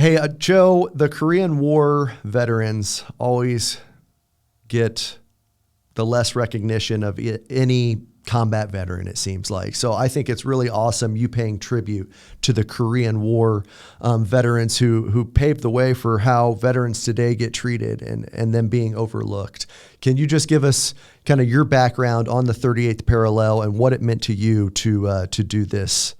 Hey, Joe, the Korean War veterans always get the less recognition of any combat veteran, it seems like. So I think it's really awesome you paying tribute to the Korean War veterans who paved the way for how veterans today get treated and them being overlooked. Can you just give us kind of your background on the 38th parallel and what it meant to you to do this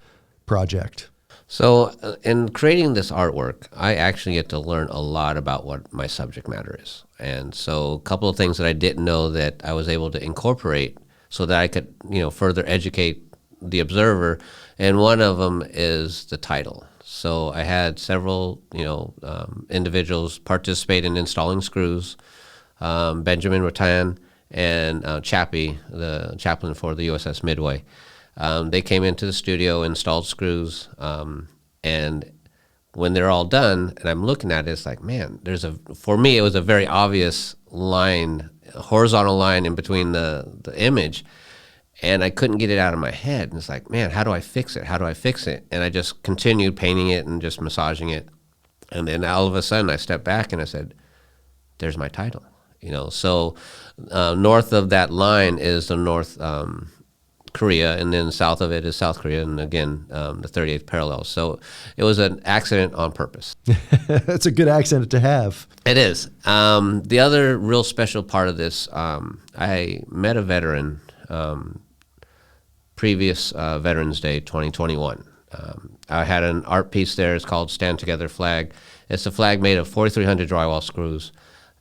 project? So in creating this artwork, I actually get to learn a lot about what my subject matter is. And so a couple of things that I didn't know that I was able to incorporate so that I could, further educate the observer. And one of them is the title. So I had several, individuals participate in installing screws. Benjamin Rattan and Chappie, the chaplain for the USS Midway. They came into the studio, installed screws, and when they're all done, and I'm looking at it, it's like, man, for me, it was a very obvious line, a horizontal line in between the image, and I couldn't get it out of my head. And it's like, man, how do I fix it? How do I fix it? And I just continued painting it and just massaging it. And then all of a sudden, I stepped back and I said, there's my title. So north of that line is the North Korea, and then south of it is South Korea, and again, the 38th parallel. So it was an accident on purpose. That's a good accident to have. It is. The other real special part of this, I met a veteran, previous Veterans Day 2021. I had an art piece there. It's called Stand Together Flag. It's a flag made of 4,300 drywall screws.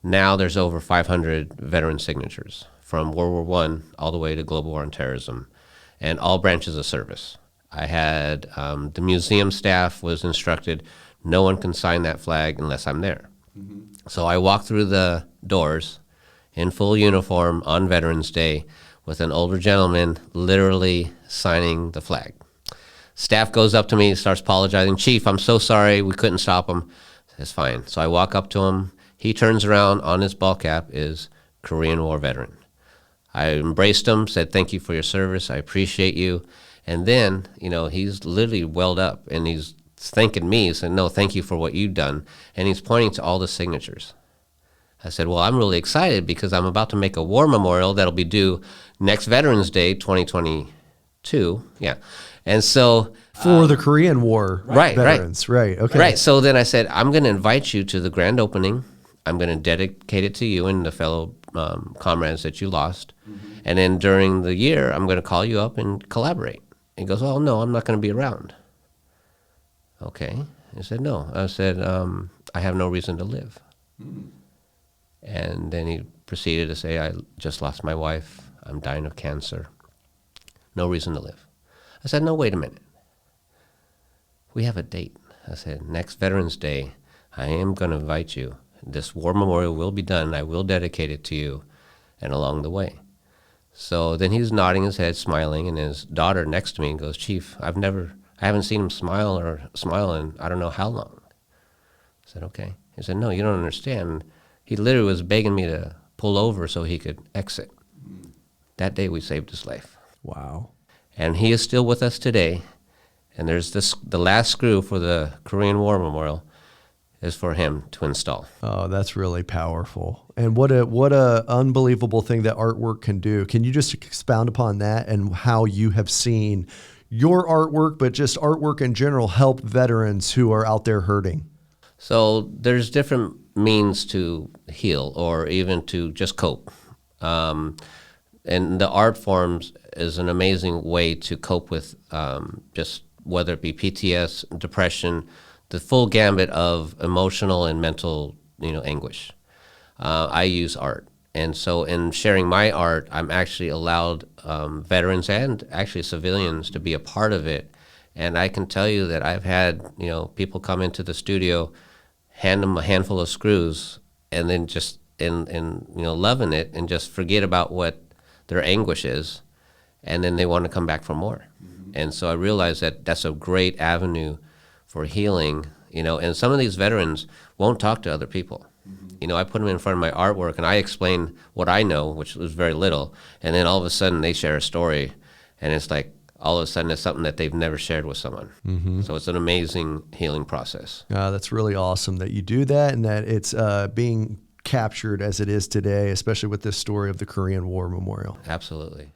Now there's over 500 veteran signatures from World War I all the way to global war on terrorism, and all branches of service. I had the museum staff was instructed, no one can sign that flag unless I'm there. Mm-hmm. So I walked through the doors in full uniform on Veterans Day with an older gentleman literally signing the flag. Staff goes up to me, starts apologizing. Chief, I'm so sorry, we couldn't stop him. It's fine. So I walk up to him. He turns around, on his ball cap is Korean War veteran. I embraced him, said, thank you for your service, I appreciate you. And then, he's literally welled up and he's thanking me. He said, no, thank you for what you've done. And he's pointing to all the signatures. I said, well, I'm really excited because I'm about to make a war memorial that'll be due next Veterans Day, 2022. Yeah. And so for the Korean War veterans. Right. Okay. Right. So then I said, I'm going to invite you to the grand opening. I'm going to dedicate it to you and the fellow comrades that you lost. Mm-hmm. And then during the year, I'm going to call you up and collaborate. He goes, oh, no, I'm not going to be around. Okay. I said, no. I said, I have no reason to live. Mm-hmm. And then he proceeded to say, I just lost my wife. I'm dying of cancer. No reason to live. I said, no, wait a minute. We have a date. I said, next Veterans Day, I am going to invite you. This war memorial will be done. I will dedicate it to you, and along the way. So then he's nodding his head, smiling, and his daughter next to me goes, Chief, I haven't seen him smile in I don't know how long. I said, okay. He said, no, you don't understand. He literally was begging me to pull over so he could exit. That day we saved his life. Wow. And he is still with us today. And there's the last screw for the Korean War Memorial is for him to install. Oh, that's really powerful. And what a unbelievable thing that artwork can do. Can you just expound upon that and how you have seen your artwork, but just artwork in general, help veterans who are out there hurting? So there's different means to heal or even to just cope. And the art forms is an amazing way to cope with just whether it be PTS, depression, the full gambit of emotional and mental, anguish. I use art. And so in sharing my art, I'm actually allowed veterans and actually civilians to be a part of it. And I can tell you that I've had, people come into the studio, hand them a handful of screws, and then just loving it and just forget about what their anguish is, and then they want to come back for more. Mm-hmm. And so I realized that that's a great avenue for healing, and some of these veterans won't talk to other people. Mm-hmm. I put them in front of my artwork and I explain what I know, which was very little, and then all of a sudden they share a story, and it's like, all of a sudden it's something that they've never shared with someone. So it's an amazing healing process. That's really awesome that you do that, and that it's being captured as it is today, especially with this story of the Korean War Memorial. Absolutely.